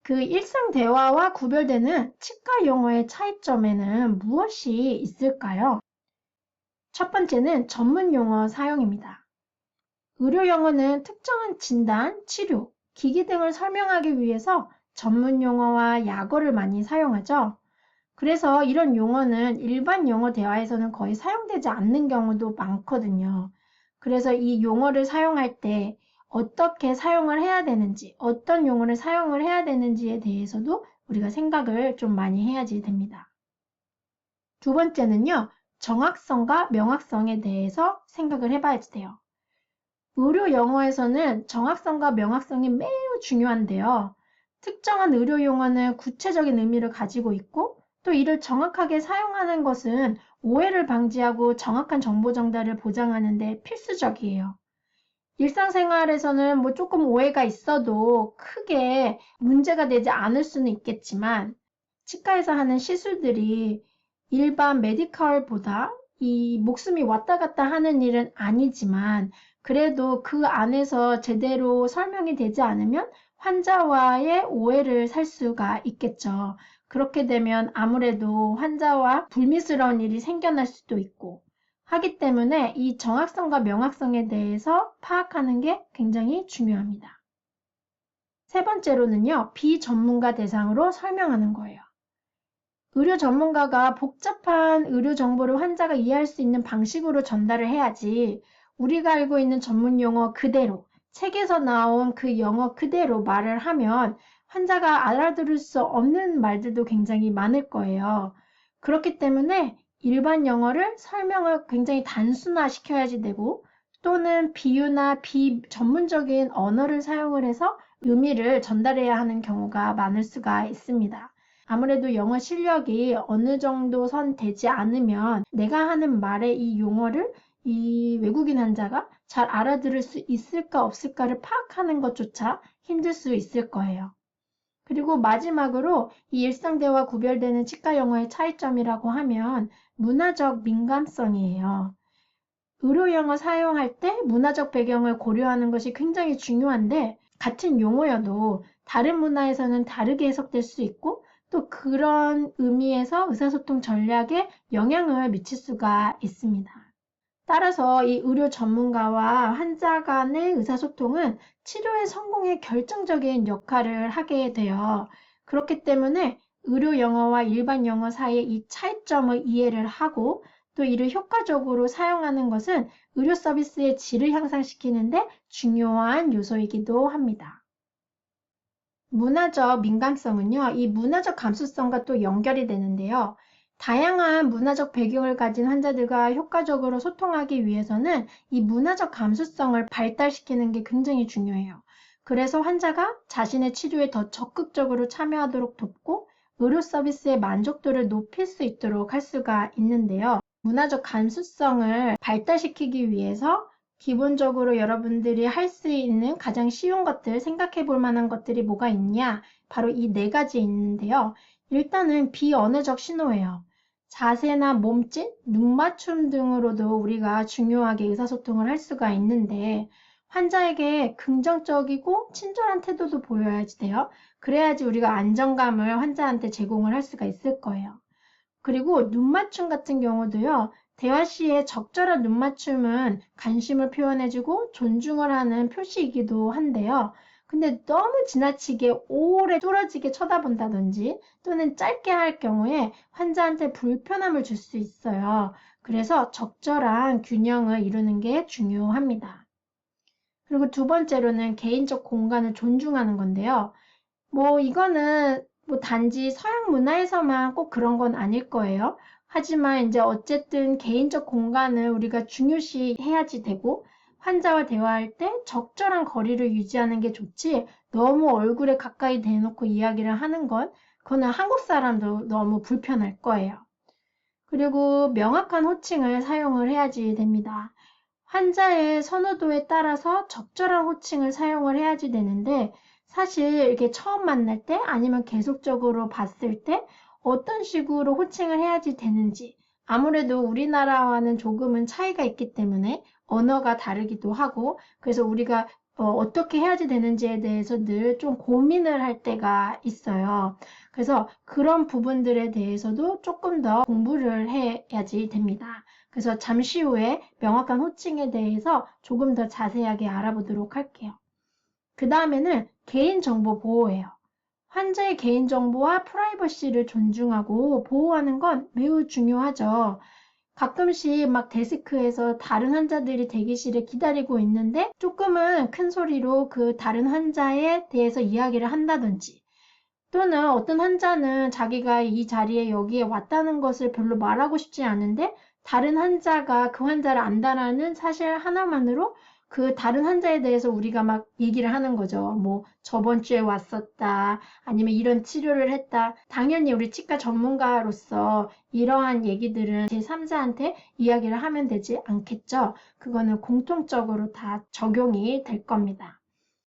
그 일상 대화와 구별되는 치과 용어의 차이점에는 무엇이 있을까요? 첫 번째는 전문 용어 사용입니다. 의료 용어는 특정한 진단, 치료, 기기 등을 설명하기 위해서 전문 용어와 약어를 많이 사용하죠. 그래서 이런 용어는 일반 영어 대화에서는 거의 사용되지 않는 경우도 많거든요. 그래서 이 용어를 사용할 때 어떻게 사용을 해야 되는지, 어떤 용어를 사용을 해야 되는지에 대해서도 우리가 생각을 좀 많이 해야지 됩니다. 두 번째는요, 정확성과 명확성에 대해서 생각을 해봐야지 돼요. 의료 영어에서는 정확성과 명확성이 매우 중요한데요. 특정한 의료 용어는 구체적인 의미를 가지고 있고 또 이를 정확하게 사용하는 것은 오해를 방지하고 정확한 정보 전달을 보장하는 데 필수적이에요. 일상생활에서는 뭐 조금 오해가 있어도 크게 문제가 되지 않을 수는 있겠지만 치과에서 하는 시술들이 일반 메디컬보다 이 목숨이 왔다 갔다 하는 일은 아니지만 그래도 그 안에서 제대로 설명이 되지 않으면 환자와의 오해를 살 수가 있겠죠. 그렇게 되면 아무래도 환자와 불미스러운 일이 생겨날 수도 있고 하기 때문에 이 정확성과 명확성에 대해서 파악하는 게 굉장히 중요합니다. 세 번째로는요, 비전문가 대상으로 설명하는 거예요. 의료 전문가가 복잡한 의료 정보를 환자가 이해할 수 있는 방식으로 전달을 해야지 우리가 알고 있는 전문 용어 그대로, 책에서 나온 그 영어 그대로 말을 하면 환자가 알아들을 수 없는 말들도 굉장히 많을 거예요. 그렇기 때문에 일반 영어를 설명을 굉장히 단순화시켜야지 되고 또는 비유나 비전문적인 언어를 사용을 해서 의미를 전달해야 하는 경우가 많을 수가 있습니다. 아무래도 영어 실력이 어느 정도 선 되지 않으면 내가 하는 말의 이 용어를 이 외국인 환자가 잘 알아들을 수 있을까 없을까를 파악하는 것조차 힘들 수 있을 거예요. 그리고 마지막으로 이 일상대화 구별되는 치과 영어의 차이점이라고 하면 문화적 민감성이에요. 의료 영어 사용할 때 문화적 배경을 고려하는 것이 굉장히 중요한데 같은 용어여도 다른 문화에서는 다르게 해석될 수 있고 또 그런 의미에서 의사소통 전략에 영향을 미칠 수가 있습니다. 따라서 이 의료 전문가와 환자 간의 의사소통은 치료의 성공에 결정적인 역할을 하게 돼요. 그렇기 때문에 의료 영어와 일반 영어 사이의 이 차이점을 이해를 하고 또 이를 효과적으로 사용하는 것은 의료 서비스의 질을 향상시키는데 중요한 요소이기도 합니다. 문화적 민감성은요, 이 문화적 감수성과 또 연결이 되는데요. 다양한 문화적 배경을 가진 환자들과 효과적으로 소통하기 위해서는 이 문화적 감수성을 발달시키는 게 굉장히 중요해요. 그래서 환자가 자신의 치료에 더 적극적으로 참여하도록 돕고 의료 서비스의 만족도를 높일 수 있도록 할 수가 있는데요. 문화적 감수성을 발달시키기 위해서 기본적으로 여러분들이 할 수 있는 가장 쉬운 것들, 생각해 볼 만한 것들이 뭐가 있냐? 바로 이 네 가지 있는데요. 일단은 비언어적 신호예요. 자세나 몸짓, 눈맞춤 등으로도 우리가 중요하게 의사소통을 할 수가 있는데 환자에게 긍정적이고 친절한 태도도 보여야지 돼요. 그래야지 우리가 안정감을 환자한테 제공을 할 수가 있을 거예요. 그리고 눈맞춤 같은 경우도요. 대화 시에 적절한 눈맞춤은 관심을 표현해주고 존중을 하는 표시이기도 한데요. 근데 너무 지나치게 오래 뚫어지게 쳐다본다든지 또는 짧게 할 경우에 환자한테 불편함을 줄 수 있어요. 그래서 적절한 균형을 이루는 게 중요합니다. 그리고 두 번째로는 개인적 공간을 존중하는 건데요. 이거는 단지 서양 문화에서만 꼭 그런 건 아닐 거예요. 하지만 이제 어쨌든 개인적 공간을 우리가 중요시 해야지 되고 환자와 대화할 때 적절한 거리를 유지하는 게 좋지 너무 얼굴에 가까이 대놓고 이야기를 하는 건 그거는 한국 사람도 너무 불편할 거예요. 그리고 명확한 호칭을 사용을 해야지 됩니다. 환자의 선호도에 따라서 적절한 호칭을 사용을 해야지 되는데 사실 이렇게 처음 만날 때 아니면 계속적으로 봤을 때 어떤 식으로 호칭을 해야지 되는지 아무래도 우리나라와는 조금은 차이가 있기 때문에 언어가 다르기도 하고 그래서 우리가 어떻게 해야지 되는지에 대해서 늘 좀 고민을 할 때가 있어요. 그래서 그런 부분들에 대해서도 조금 더 공부를 해야지 됩니다. 그래서 잠시 후에 명확한 호칭에 대해서 조금 더 자세하게 알아보도록 할게요. 그 다음에는 개인정보 보호예요. 환자의 개인정보와 프라이버시를 존중하고 보호하는 건 매우 중요하죠. 가끔씩 막 데스크에서 다른 환자들이 대기실에 기다리고 있는데 조금은 큰 소리로 그 다른 환자에 대해서 이야기를 한다든지 또는 어떤 환자는 자기가 이 자리에 여기에 왔다는 것을 별로 말하고 싶지 않은데 다른 환자가 그 환자를 안다라는 사실 하나만으로 그 다른 환자에 대해서 우리가 막 얘기를 하는 거죠. 뭐 저번 주에 왔었다. 아니면 이런 치료를 했다. 당연히 우리 치과 전문가로서 이러한 얘기들은 제3자한테 이야기를 하면 되지 않겠죠. 그거는 공통적으로 다 적용이 될 겁니다.